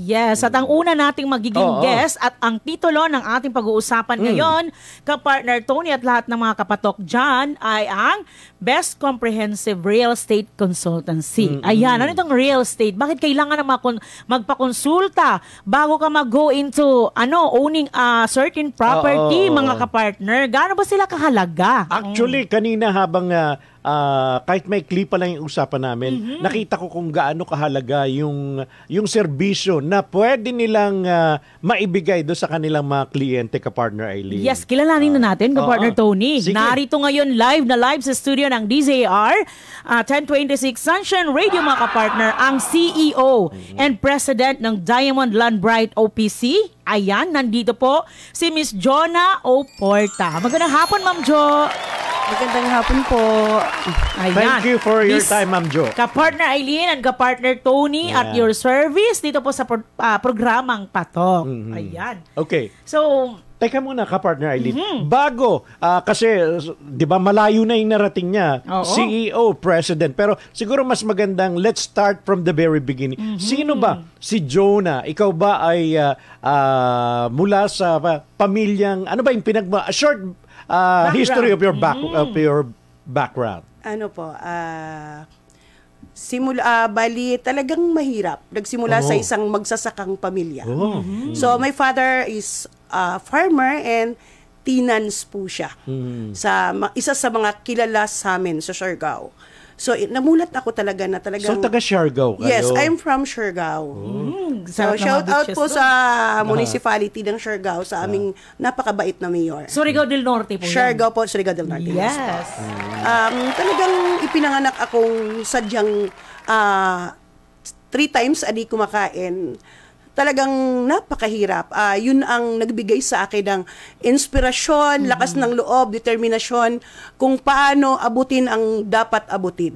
Yes, at ang una nating magiging guest at ang titulo ng ating pag-uusapan ngayon, ka-partner Tony at lahat ng mga kapatok dyan, ay ang Best Comprehensive Real Estate Consultancy. Ayan, ano itong real estate? Bakit kailangan na magpakonsulta bago ka mag-go into owning a certain property, mga ka-partner? Gaano ba sila kahalaga? Actually, kanina habang kahit may clip pa lang yung usapan namin, nakita ko kung gaano kahalaga yung serbisyo na pwede nilang maibigay doon sa kanilang mga kliyente, ka-partner Eileen. Yes, kilalanin na natin, ka-partner Tony. Sige. Narito ngayon live sa studio ng DZR, 1026 Sunshine Radio, mga ka-partner, ang CEO and President ng Diamond Land Bright OPC. Ayan, nandito po si Miss Jonna O. Porta. Magandang hapon, Ma'am Jo. Magandang hapon po. Ayan. Thank you for your time, Ma'am Jo. Ka-partner Eileen and ka-partner Tony at your service dito po sa programang Patok. Ayan. Okay. So, teka muna, ka-partner Eileen. Bago, kasi di ba malayo na yung narating niya, CEO, President. Pero siguro mas magandang let's start from the very beginning. Sino ba si Jonna? Ikaw ba ay mula sa pamilyang, ano ba yung short history of your background? Ano po, bali talagang mahirap. Nagsimula sa isang magsasakang pamilya. So my father is farmer and tenants po siya. Sa isa sa mga kilala sa amin sa Siargao. So namulat ako talaga na talagang... So taga Siargao kayo? Yes, I'm from Siargao. So shout out po sa municipality ng Siargao, sa aming napakabait na mayor. Surigao del Norte po. Siargao po, Surigao del Norte. Yes. Talagang ipinanganak akong sadyang 3 times a day kumakain. Talagang napakahirap. Yun ang nagbigay sa akin ng inspirasyon, lakas ng loob, determinasyon, kung paano abutin ang dapat abutin.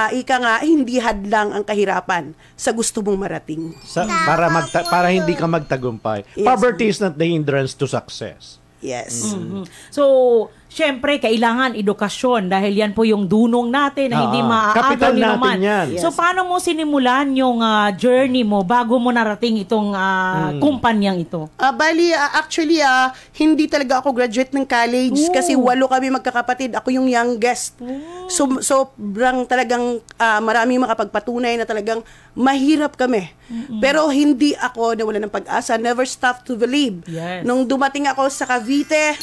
Ika nga, hindi hadlang ang kahirapan sa gusto mong marating. Para hindi ka magtagumpay. Yes. Poverty is not the hindrance to success. Yes. So, syempre, kailangan edukasyon dahil yan po yung dunong natin na hindi maaagaw ni naman. Yes. So, paano mo sinimulan yung journey mo bago mo narating itong kumpanyang ito? Actually, hindi talaga ako graduate ng college kasi 8 kami magkakapatid. Ako yung youngest. So, sobrang talagang maraming makapagpatunay na talagang mahirap kami. Pero hindi ako nawala ng pag-asa. Never stop to believe. Yes. Nung dumating ako sa Cavite,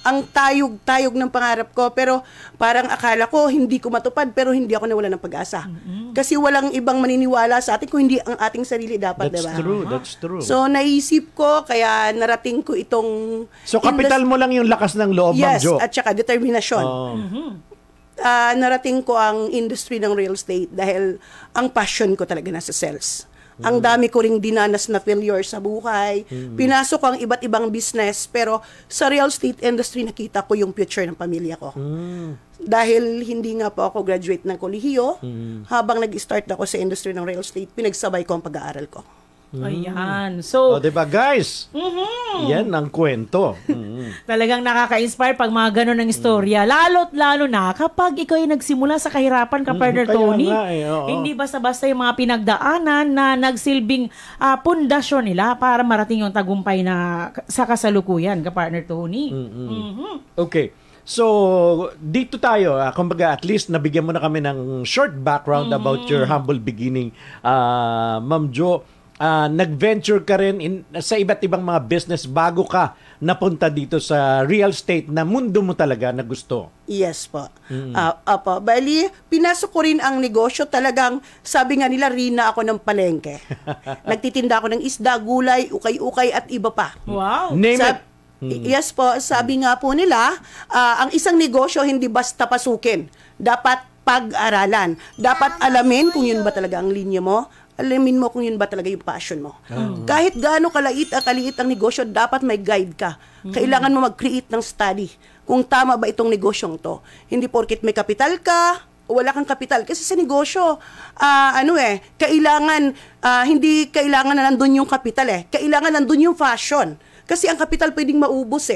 ang tayog-tayog ng pangarap ko, pero parang akala ko hindi ko matupad, pero hindi ako nawala ng pag-asa. Kasi walang ibang maniniwala sa atin kung hindi ang ating sarili dapat, diba? That's true. So naisip ko, kaya narating ko itong... So kapital mo lang yung lakas ng loob, Ma'am Jo? Yes, at saka determinasyon. Narating ko ang industry ng real estate dahil ang passion ko talaga nasa sales. Ang dami ko ring dinanas na failure sa buhay. Pinasok ang iba't ibang business, pero sa real estate industry nakita ko yung future ng pamilya ko. Dahil hindi nga po ako graduate ng kolehiyo, habang nag-start ako sa industry ng real estate, pinagsabay ko ang pag-aaral ko. Ayan. So, diba guys? Yan ang kwento. Talagang nakaka-inspire pag mga ganun ng istorya. Lalo na kapag ikaw ay nagsimula sa kahirapan, ka-partner Tony. Hindi basta-basta yung mga pinagdaanan na nagsilbing pundasyon nila para marating yung tagumpay na sa kasalukuyan, ka-partner Tony. Okay. So, dito tayo, kumbaga at least nabigyan mo na kami ng short background about your humble beginning, Ma'am Jo. Nag-venture ka rin sa iba't ibang mga business bago ka napunta dito sa real estate na mundo mo talaga na gusto. Yes po. Apo. Bali, pinasok ko rin ang negosyo. Talagang, sabi nga nila, rina ako ng palengke. Nagtitinda ako ng isda, gulay, ukay-ukay at iba pa. Wow! Name it. Yes po. Sabi nga po nila, ang isang negosyo hindi basta pasukin. Dapat pag-aralan. Dapat alamin kung yun ba talaga ang linya mo. Alamin mo kung yun ba talaga yung passion mo. Kahit gaano kaliit ang negosyo, dapat may guide ka. Kailangan mo mag-create ng study kung tama ba itong negosyong to. Hindi porket may kapital ka, o wala kang kapital. Kasi sa negosyo, kailangan, hindi kailangan na nandun yung kapital Kailangan nandun yung fashion. Kasi ang kapital pwedeng maubos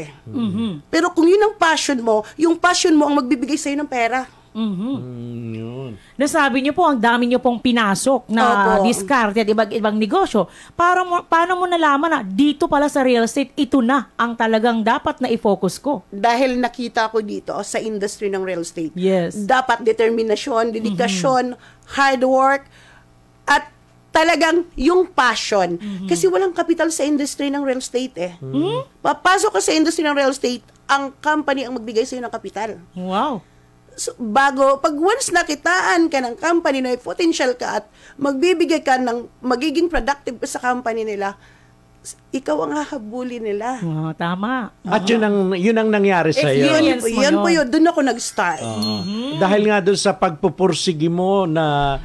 Pero kung yun ang passion mo, yung passion mo ang magbibigay sa'yo ng pera. Yun. Nasabi niyo po, ang dami niyo pong pinasok na diskarte at ibang negosyo. Paano mo nalaman na dito pala sa real estate, ito na ang talagang dapat na i-focus ko? Dahil nakita ko dito sa industry ng real estate. Yes. Dapat determinasyon, dedikasyon, hard work, at talagang yung passion. Kasi walang kapital sa industry ng real estate eh. Papasok ka sa industry ng real estate, ang company ang magbigay sa'yo ng kapital. Wow. So, pag once nakitaan ka ng company na may potential ka at magbibigay ka ng magiging productive sa company nila, ikaw ang hahabulin nila. Tama. At yun ang nangyari sa iyo. Yun po yun. Doon ako nag-start. Dahil nga doon sa pagpupursigi mo na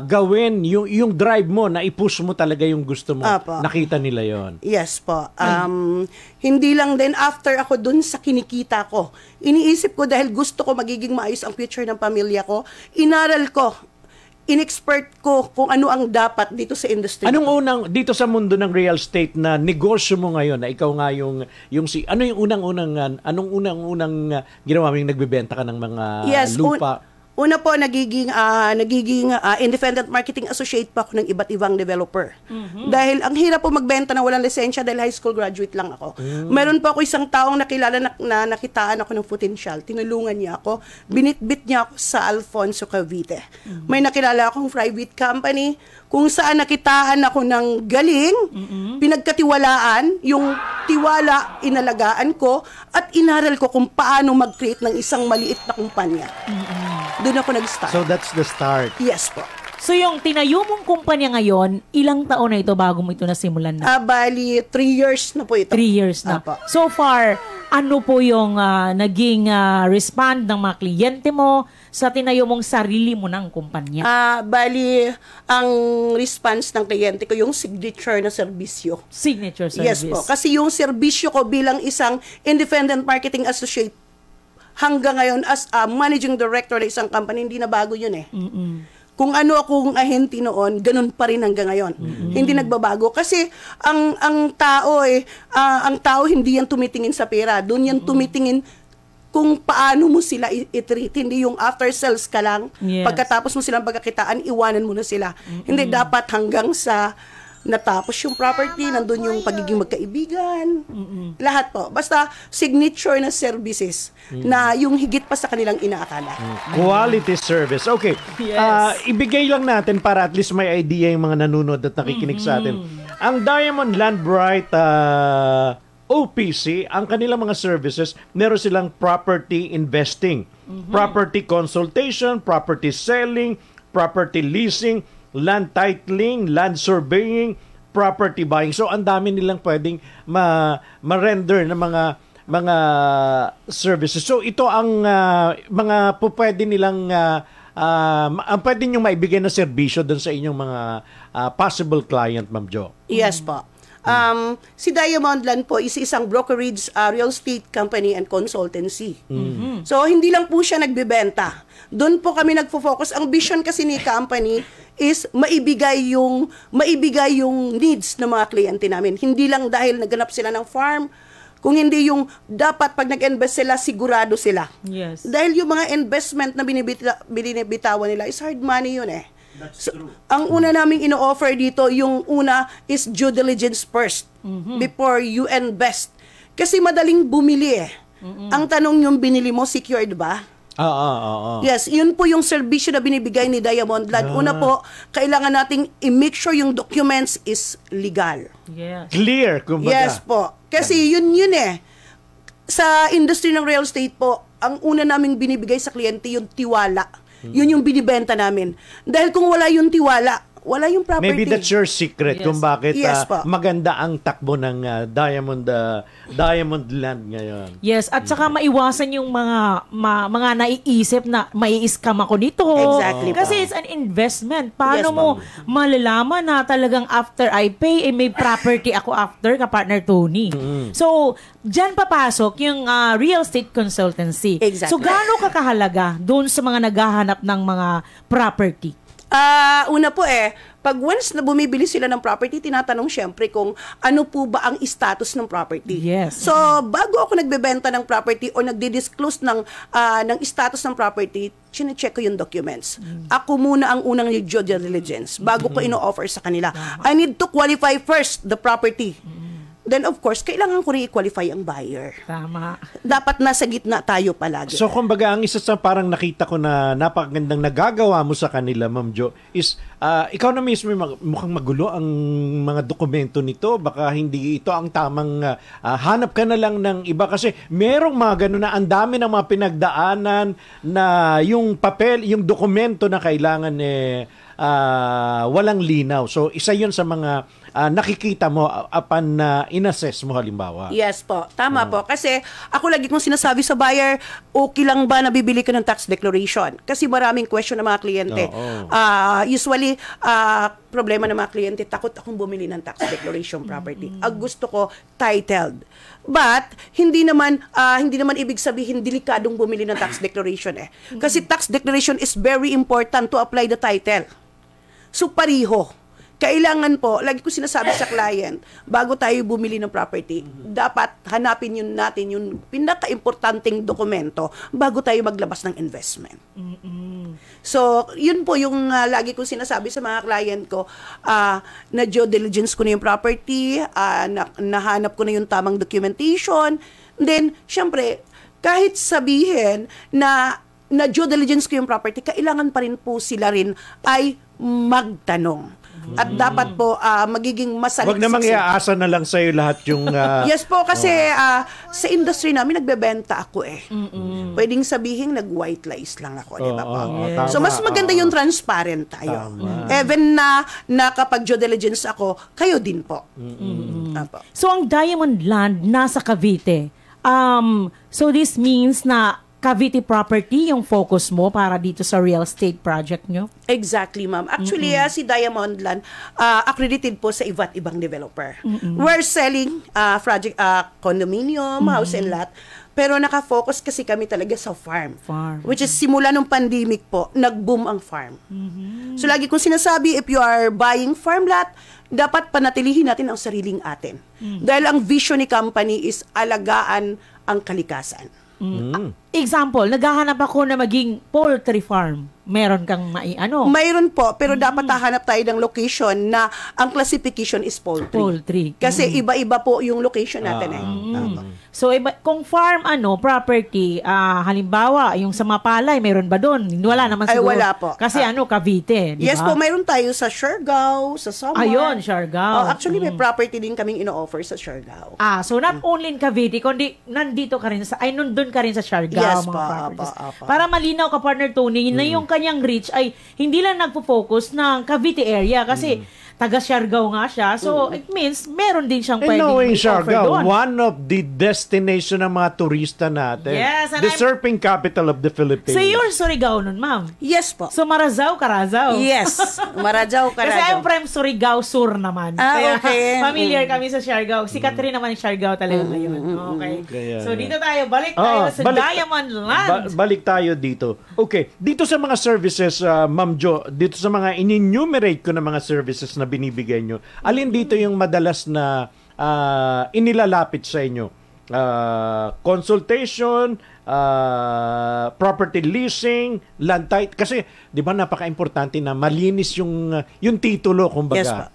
gawin yung drive mo, na i-push mo talaga yung gusto mo. Nakita nila yon. Yes po. Hindi lang din after ako doon sa kinikita ko. Iniisip ko dahil gusto ko magiging maayos ang future ng pamilya ko. Inaral ko. In-expert ko kung ano ang dapat dito sa industry. Dito sa mundo ng real estate na negosyo mo ngayon, na ikaw nga anong unang ginawa mo, yung nagbebenta ka ng mga lupa? Una po, nagiging independent marketing associate pa ako ng iba't ibang developer. Dahil ang hirap po magbenta na walang lisensya dahil high school graduate lang ako. Meron pa ako isang taong nakilala na nakitaan ako ng potential. Tinulungan niya ako. Binitbit niya ako sa Alfonso Cavite. May nakilala akong private company kung saan nakitaan ako ng galing, pinagkatiwalaan, yung tiwala inalagaan ko, at inaral ko kung paano mag-create ng isang maliit na kumpanya. Doon ako nag-start. So that's the start. Yes po. So yung tinayo mong kumpanya ngayon, ilang taon na ito bago mo ito nasimulan na? Bali, 3 years na po ito. 3 years na. So far, ano po yung naging respond ng mga kliyente mo sa tinayo mong sarili mo ng kumpanya? Bali, ang response ng kliyente ko, yung signature na serbisyo. Signature service. Yes po. Kasi yung serbisyo ko bilang isang independent marketing associate, hanggang ngayon as a managing director ng isang company, hindi na bago yun eh. Kung ano akong ahente noon, ganun pa rin hanggang ngayon. Hindi nagbabago. Kasi ang tao hindi yan tumitingin sa pera. Doon yan tumitingin kung paano mo sila i-treat. Hindi yung after sales ka lang. Yes. Pagkatapos mo silang pagkakitaan, iwanan mo na sila. Hindi dapat hanggang sa natapos yung property, nandun yung pagiging magkaibigan, lahat po. Basta signature na services na yung higit pa sa kanilang inaakala. Quality service. Okay. Yes. Ibigay lang natin para at least may idea yung mga nanonood at nakikinig sa atin. Ang Diamond Land Bright OPC, ang kanilang mga services, meron silang property investing, property consultation, property selling, property leasing, land titling, land surveying, property buying. So ang dami nilang pwedeng ma-render ng mga services. So ito ang mga pwede nilang pwede niyo maibigay na serbisyo doon sa inyong mga possible client, Ma'am Jo. Yes po. Si Diamond Land po is isang brokerage, real estate company and consultancy. So hindi lang po siya nagbebenta. Doon po kami nagfo-focus. Ang vision kasi ni company is maibigay yung needs ng mga kliyente namin. Hindi lang dahil naganap sila ng farm, kung hindi yung dapat pag nag-invest sila, sigurado sila. Yes. Dahil yung mga investment na binibitawan nila is hard money yun eh. That's true. Ang una naming ino-offer dito, yung una is due diligence first before you invest. Kasi madaling bumili eh. Ang tanong yung binili mo, secured ba? Yes, yun po yung serbisyo na binibigay ni Diamond Land. Una po, kailangan nating i-make sure yung documents is legal. Yes. Clear, kumbaga. Yes po. Kasi yun eh. Sa industry ng real estate po, ang una naming binibigay sa kliyente yung tiwala. Yun yung binibenta namin. Dahil kung wala yung tiwala, wala yung property. Maybe that's your secret kung bakit po. maganda ang takbo ng Diamond Land ngayon. Yes, at saka maiwasan yung mga naiisip na mai-scam ako nito. Exactly Kasi po. it's an investment. Paano Yes, mo malalaman na talagang after I pay, may property ako after, ka-partner Tony. So, dyan papasok yung real estate consultancy. Exactly. So, gaano kakahalaga doon sa mga naghahanap ng mga property? Una po pag once na bumibili sila ng property, tinatanong syempre kung ano po ba ang status ng property. Yes. So, bago ako nagbebenta ng property o nagdi-disclose ng status ng property, chine-check ko yung documents. Ako muna ang unang due diligence bago ko ino-offer sa kanila. I need to qualify first the property. Then, of course, kailangan ko rin i-qualify ang buyer. Tama. Dapat nasa gitna tayo palagi. So, kumbaga, ang isa sa parang nakita ko na napakagandang nagagawa mo sa kanila, Ma'am Jo, is ikaw na mismo mukhang magulo ang mga dokumento nito. Baka hindi ito ang tamang hanap ka na lang ng iba. Kasi merong mga ganun na ang dami ng mga pinagdaanan na yung papel, yung dokumento na kailangan walang linaw. So, isa yun sa mga nakikita mo upon in-assess mo halimbawa. Yes po, tama po. Kasi ako lagi kong sinasabi sa buyer, okay lang ba na bibili ka ng tax declaration? Kasi maraming question ng mga kliyente. Usually, problema ng mga kliyente, takot akong bumili ng tax declaration property. Ang gusto ko, titled. But, hindi naman ibig sabihin delikadong bumili ng tax declaration Kasi tax declaration is very important to apply the title. So, pariho. Kailangan po, lagi ko sinasabi sa client, bago tayo bumili ng property, dapat hanapin natin yung pinaka-importanting dokumento bago tayo maglabas ng investment. So, yun po yung lagi ko sinasabi sa mga client ko, na due diligence ko na yung property, nahanap ko na yung tamang documentation. Then, syempre, kahit sabihin na due diligence ko yung property, kailangan pa rin po sila rin ay magtanong. At dapat po magiging masaliksik. Huwag namang iaasa na lang sa'yo lahat yung... Yes po, kasi sa industry namin, nagbebenta ako Pwedeng sabihin, nag-white lies lang ako, di ba po? So, mas maganda yung transparent tayo. Even na kapag due diligence ako, kayo din po. So, ang Diamond Land nasa Cavite. So, this means na Cavite property yung focus mo para dito sa real estate project nyo? Exactly, ma'am. Actually, si Diamond Land accredited po sa iba't ibang developer. We're selling project condominium, house and lot, pero nakafocus kasi kami talaga sa farm. Which is simula nung pandemic po, nag-boom ang farm. So lagi kong sinasabi, if you are buying farm lot, dapat panatilihin natin ang sariling atin. Dahil ang vision ni company is alagaan ang kalikasan. Example, naghahanap ako na maging poultry farm. Meron kang maiano? Mayroon po, pero dapat hahanap tayo ng location na ang classification is poultry. Kasi iba-iba po yung location natin So, kung farm, property, halimbawa, yung sa Mapalay, meron ba doon? Wala naman siguro. Ay, wala po. Kasi Cavite, di ba? Yes po, mayroon tayo sa Siargao, sa Samar. Ayun, Siargao. Actually, may property din kaming ino-offer sa Siargao. So not only in Cavite, kundi nandito ka rin nandun ka rin sa Siargao, yes, mga properties. Apa. Para malinaw ka, partner Tony, na yung kanyang reach ay hindi lang nagpo-focus ng Cavite area kasi taga Siargao nga siya. So, it means meron din siyang pwedeng knowing i-offer Siargao, doon. one of the destination ng mga turista natin. Yes, and the surfing capital of the Philippines. So, you're Surigao nun, ma'am? Yes po. So, Marazao, Karazao? Yes. Marazao, Karazao. Kasi I'm from Surigao Sur naman. Kaya okay. familiar kami sa Siargao. Sikat rin naman yung Siargao talaga ngayon. Okay. So, dito tayo. Balik tayo sa Diamond Land. Balik tayo dito. Okay. Dito sa mga services, Ma'am Jo, dito sa mga in-enumerate ko na mga services na binibigay nyo, alin dito yung madalas na inilalapit sa inyo? Consultation, property leasing, land title. Kasi, di ba, napaka-importante na malinis yung titulo, kumbaga. Yes, pa.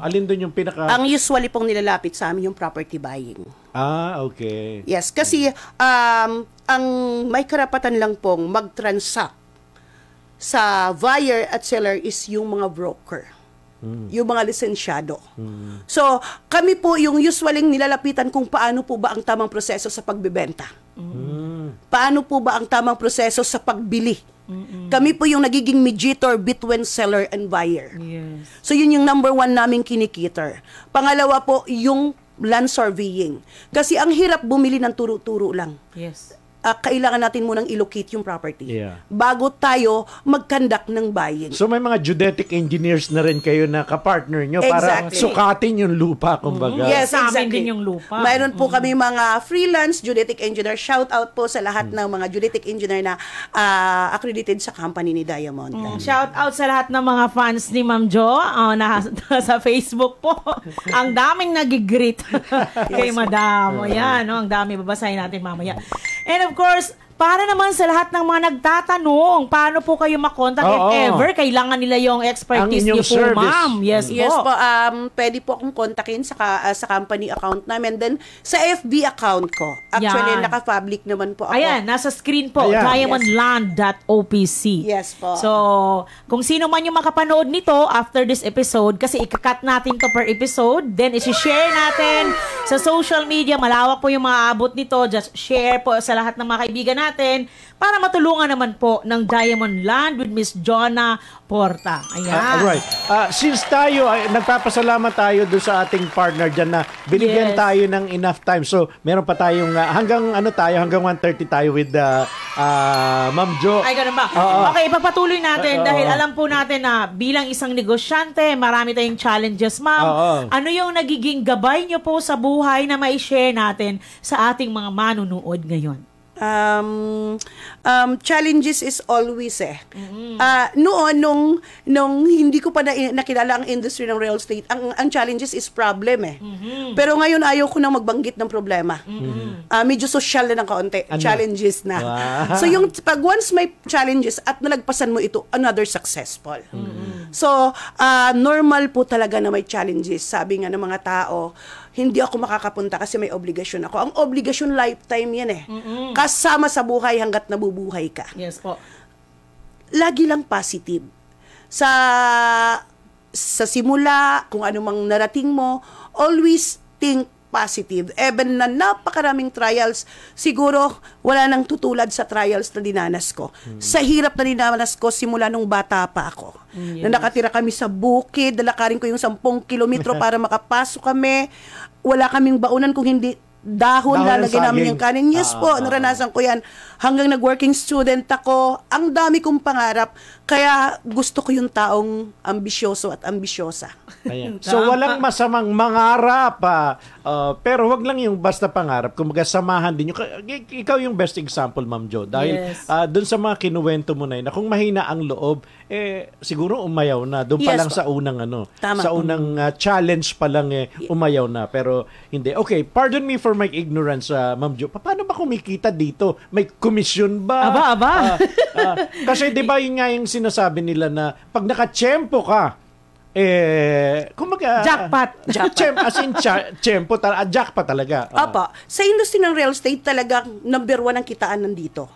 Alin doon yung pinaka... Ang usually pong nilalapit sa amin yung property buying. Okay. Yes, kasi ang may karapatan lang pong mag-transact sa buyer at seller is yung mga broker. Yung mga lisensyado. So, kami po yung usually nilalapitan kung paano po ba ang tamang proseso sa pagbebenta. Paano po ba ang tamang proseso sa pagbili. Kami po yung nagiging mediator between seller and buyer. Yes. So, yun yung number 1 naming kinikiter. Pangalawa po, yung land surveying. Kasi ang hirap bumili ng turo-turo lang. Yes. kailangan natin munang ilocate yung property Yeah. bago tayo mag-conduct ng buying. So may mga geodetic engineers na rin kayo na kapartner nyo para Exactly. sukatin yung lupa, kumbaga. Yes, Sa amin exactly. din yung lupa. Mayroon po kami mga freelance geodetic engineer. Shout out po sa lahat ng mga geodetic engineer na accredited sa company ni Diamond. Shout out sa lahat ng mga fans ni Ma'am Jo na sa Facebook po. Ang daming nagigreet kay Madam. Ayan, no? Ang dami. Babasahin natin mamaya. And of course, para naman sa lahat ng mga nagtatanong, paano po kayo makontak if ever kailangan nila yung expertise Ang niyo inyong po, service. ma'am? Yes Yes po. po, pwede po akong kontakin sa company account namin. Then, sa FB account ko. Actually, Yan. naka-public naman po ako. Ayan, nasa screen po, Ayan. diamondland.opc. Yes po. So, kung sino man yung makapanood nito after this episode, kasi ikakat natin to per episode, then isi-share natin sa social media, malawak po yung maaabot nito, just share po sa lahat ng mga kaibigan natin para matulungan naman po ng Diamond Land with Miss Jonna Porta. Ayan. Alright. Since tayo, nagpapasalamat tayo doon sa ating partner dyan na binigyan Yes. tayo ng enough time. So, meron pa tayong, hanggang 1:30 tayo with Ma'am Jo. Ay, ganun ba? Oo. Okay, ipagpatuloy natin Oo. dahil alam po natin na bilang isang negosyante, marami tayong challenges, ma'am. Oo. Ano yung nagiging gabay niyo po sa buhay na mai-share natin sa ating mga manunood ngayon? Challenges is always noon nung hindi ko pa nakilala ang industry ng real estate, ang challenges is problem Pero ngayon ayaw ko nang magbanggit ng problema. Medyo social na ng kaunti, Ano? challenges na. Wow. So yung pag once may challenges at nalagpasan mo ito, another successful. So normal po talaga na may challenges. Sabi nga ng mga tao, hindi ako makakapunta kasi may obligasyon ako. Ang obligasyon lifetime yan kasama sa buhay hanggat nabubuhay ka. Yes po. Lagi lang positive. Sa simula, kung ano mang narating mo, always think positive. Even na napakaraming trials, siguro wala nang tutulad sa trials na dinanas ko. Sa hirap na dinanas ko simula nung bata pa ako. Na nakatira kami sa bukid, dalakarin ko yung 10 kilometro para makapasok kami. Wala kaming baunan kung hindi dahon Dahon ng lalagyan namin saging. yung kanin. Yes po, naranasan ko yan. Hanggang nag-working student ako, ang dami kong pangarap. Kaya gusto ko yung taong ambisyoso at ambisyosa. Ayan. So, walang masamang mangarap. Pero wag lang yung basta pangarap. Kumbaga, samahan din yung... Ikaw yung best example, Ma'am Jo. Dahil Yes. dun sa mga kinuwento mo na yun, na kung mahina ang loob, siguro umayaw na. Doon pa Yes lang po. sa unang Tama. sa unang challenge pa lang umayaw na. Pero hindi. Okay, pardon me for my ignorance, Ma'am Jo. Paano ba kumikita dito? May komisyon ba? Aba. Kasi di ba yun nga yung sinasabi nila na pag nakachempo ka, kumbaga... Jackpot. As in, jackpot talaga. Opo. Sa industry ng real estate, talagang number 1 ang kitaan nandito.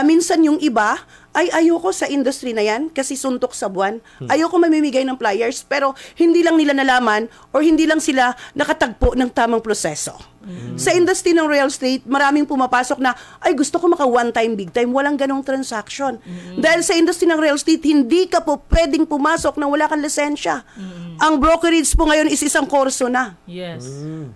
Minsan yung iba, ay ayoko sa industry na yan kasi suntok sa buwan. Ayoko mamimigay ng flyers pero hindi lang nila nalaman or hindi lang sila nakatagpo ng tamang proseso. Sa industry ng real estate, maraming pumapasok na, ay gusto ko maka one time, big time. Walang ganong transaction. Dahil sa industry ng real estate, hindi ka po pwedeng pumasok nang wala kang lisensya. Ang brokerage po ngayon is isang kurso na. Yes.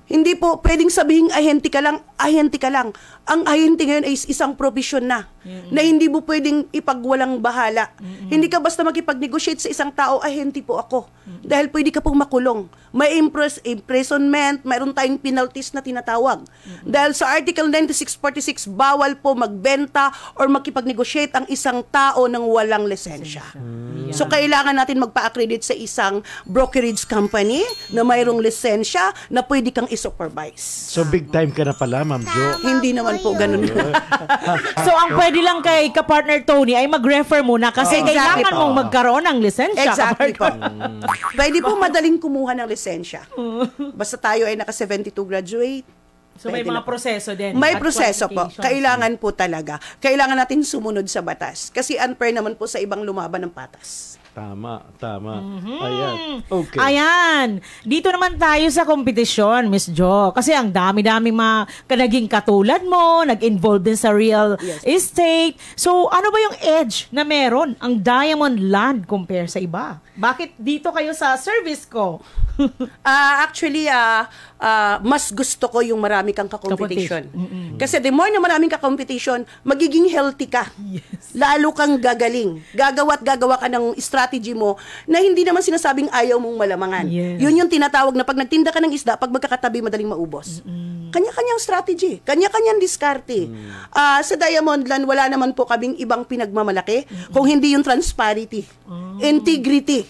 Hindi po pwedeng sabihin ahente ka lang, ahente ka lang. Ang ahente ngayon ay isang profesyon na. Na hindi mo pwedeng ipagwalang bahala. Hindi ka basta makipag-negotiate sa isang tao, ahente po ako. Dahil pwede ka pong makulong. May imprisonment, mayroon tayong penalties na tinatawag. Dahil sa Article 9646, bawal po magbenta or makipag-negotiate ang isang tao ng walang lisensya. So, kailangan natin magpa-accredit sa isang brokerage company na mayroong lisensya na pwede kang i-supervise. So, big time ka na pala, Ma'am Jo. Hindi naman po ganun. So, ang pwede lang kay ka-partner Tony ay mag-refer muna kasi Exactly kailangan po. mong magkaroon ng lisensya. Exactly po. ka-partner. Pwede po madaling kumuha ng lisensya. Basta tayo ay naka-72 graduate. So, may Pwede mga na po. proseso din. May at proseso po. qualifications. Kailangan po talaga. Kailangan natin sumunod sa batas. Kasi unfair naman po sa ibang lumaban ng patas. Tama. Ayan. Okay. Ayan. Dito naman tayo sa kompetisyon, Miss Jo. Kasi ang dami-dami mga naging katulad mo, nag-involve din sa real estate. So, ano ba yung edge na meron ang Diamond Land compare sa iba? Bakit dito kayo sa service ko? Actually, mas gusto ko yung marami kang kakompetition. Kasi the more na maraming kakompetition, magiging healthy ka. Yes. Lalo kang gagaling. Gagawa ka ng strategy mo na hindi naman sinasabing ayaw mong malamangan. Yes. Yun yung tinatawag na pag nagtinda ka ng isda, pag magkakatabi, madaling maubos. Kanya-kanyang strategy, kanya-kanyang diskarte. Sa Diamondland, wala naman po kaming ibang pinagmamalaki kung hindi yung transparency, integrity,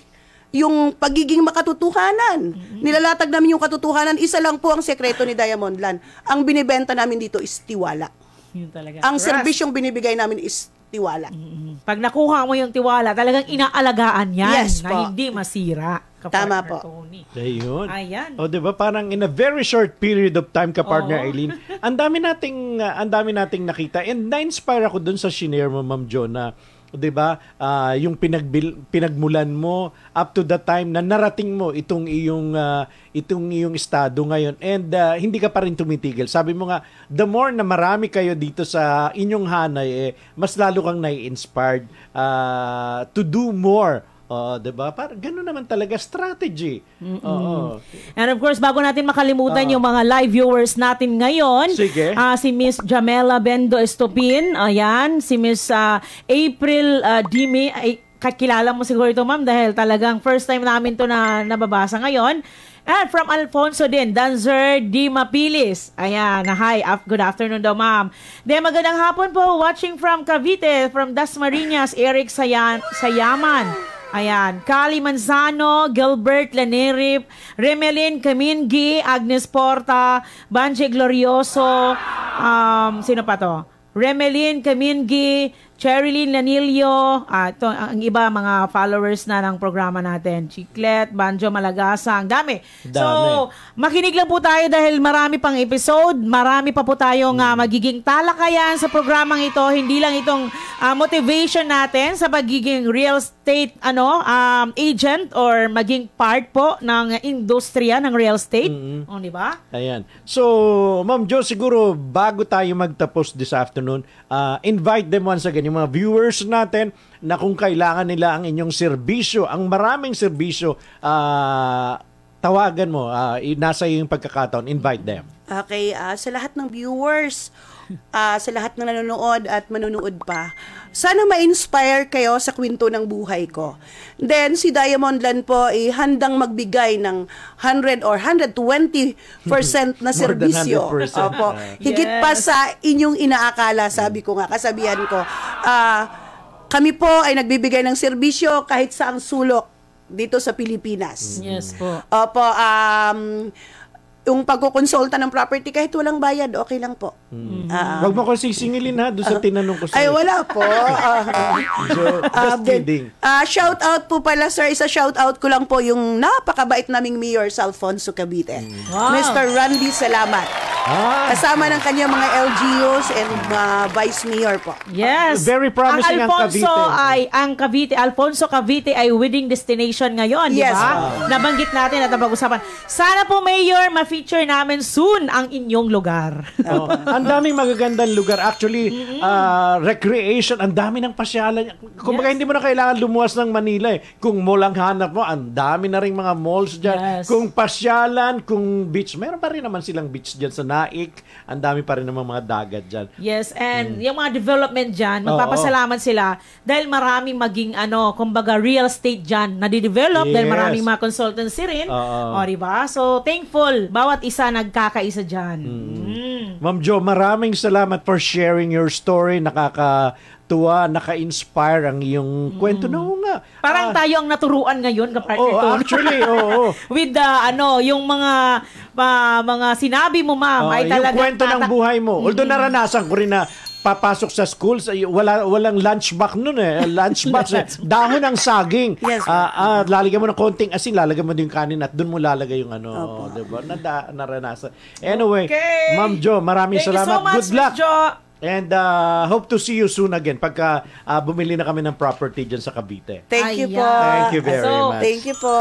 yung pagiging makatotohanan. Nilalatag namin yung katotohanan. Isa lang po ang sekreto ni Diamondland. Ang binibenta namin dito is tiwala. Yun talaga. Ang Trust. serbisyong binibigay namin is tiwala. Pag nakuha mo yung tiwala, talagang inaalagaan yan Yes na po. hindi masira. Tama Kapartner po. Tony. Ayun. Ayan. O, 'di ba? Parang in a very short period of time ka, partner Oo. Eileen. Ang dami nating nakita, and na-inspire ako dun sa shinare mo, Ma'am Jo, na 'di ba? Yung pinagmulan mo up to the time na narating mo itong iyong estado ngayon, and hindi ka pa rin tumitigil. Sabi mo nga, the more na marami kayo dito sa inyong hanay, mas lalo kang nai-inspired to do more. 'Di ba? Parang gano'n naman talaga strategy. Oo. And of course, bago natin makalimutan yung mga live viewers natin ngayon, Sige. Si Miss Jamela Bendo Estopin, ayan, si Miss April Dimi, ay, kakilala mo siguro ito, ma'am, dahil talagang first time namin to na nababasa ngayon. And from Alfonso din, Danzer Di Mapilis. Ayan, hi, good afternoon daw, ma'am. Then magandang hapon po, watching from Cavite, from Dasmariñas, Eric Sayaman. Ayan, Kali Manzano, Gilbert Lanerip, Remelin Kamingi, Agnes Porta, Banje Glorioso, sino pa to? Remelin Kamingi, Cherilyn Lanillo, ito, ang iba mga followers na ng programa natin. Chiclet, Banjo Malagasa, ang dami. So, makinig lang po tayo dahil marami pang episode, marami pa po tayong magiging talakayan sa programang ito. Hindi lang itong motivation natin sa pagiging real estate agent or maging part po ng industriya ng real estate. O, di ba? Ayan. So, Ma'am Jo, siguro bago tayo magtapos this afternoon, invite them once again, yung mga viewers natin, na kung kailangan nila ang inyong serbisyo, ang maraming serbisyo, tawagan mo, nasa yung pagkakataon, invite them. Okay, sa lahat ng viewers, sa lahat ng nanonood at manonood pa, sana ma-inspire kayo sa kwento ng buhay ko. Then, si Diamondland po ay handang magbigay ng 100 or 120% na serbisyo. More than 100%. Opo. Higit pa sa inyong inaakala, sabi ko nga, kasabihan ko. Kami po ay nagbibigay ng serbisyo kahit saang sulok dito sa Pilipinas. Yes po. Opo, yung pagkukonsulta ng property kahit walang bayad, okay lang po. Huwag mo ko sisingilin ha, doon sa tinanong ko sa'yo. Ay, wala po. Just kidding. Shout out po pala, sir. Shout out ko lang po yung napakabait naming Mayor sa Alfonso Cavite. Wow. Mr. Randy, salamat. Kasama ng kanyang mga LGUs and Vice Mayor po. Yes. Very promising ang Cavite. Alfonso Cavite ay wedding destination ngayon, di Yes. ba? Nabanggit natin at napag-usapan. Sana po, Mayor, ma-feature namin soon ang inyong lugar. Ang daming magagandang lugar. Actually, recreation, ang dami ng pasyalan. Kumbaga, hindi mo na kailangan lumuwas ng Manila eh. Kung mall ang hanap mo, ang dami na rin mga malls dyan. Yes. Kung pasyalan, kung beach, meron pa rin naman silang beach dyan sa Naik. Ang dami pa rin naman mga dagat dyan. Yes, and yung mga development dyan, magpapasalamat sila dahil maraming maging, kumbaga, real estate dyan na di-develop dahil Yes. maraming mga consultancy rin. O, diba? So, thankful. Bawat isa nagkakaisa dyan. Ma'am Jo, maraming salamat for sharing your story. Nakakatuwa, naka-inspire ang iyong kwento. No nga. Parang tayo ang naturuan ngayon, kapartner Tony. Actually, oo. With the, yung mga sinabi mo, ma'am, ay Yung talagang kwento ng buhay mo. Although naranasan ko rin na papasok sa schools, walang lunchbox nun eh. Lunchbox eh. Dahon ng saging. Yes. Lalagyan mo ng konting asin, lalagyan mo din yung kanin at doon mo lalagay yung diba? Naranasan. Anyway, Okay. Ma'am Jo, maraming Thank you salamat. so much, Good luck. Miss Jo. And hope to see you soon again pagka bumili na kami ng property dyan sa Cavite. Thank you Ayan. po. Thank you very much. Thank you po.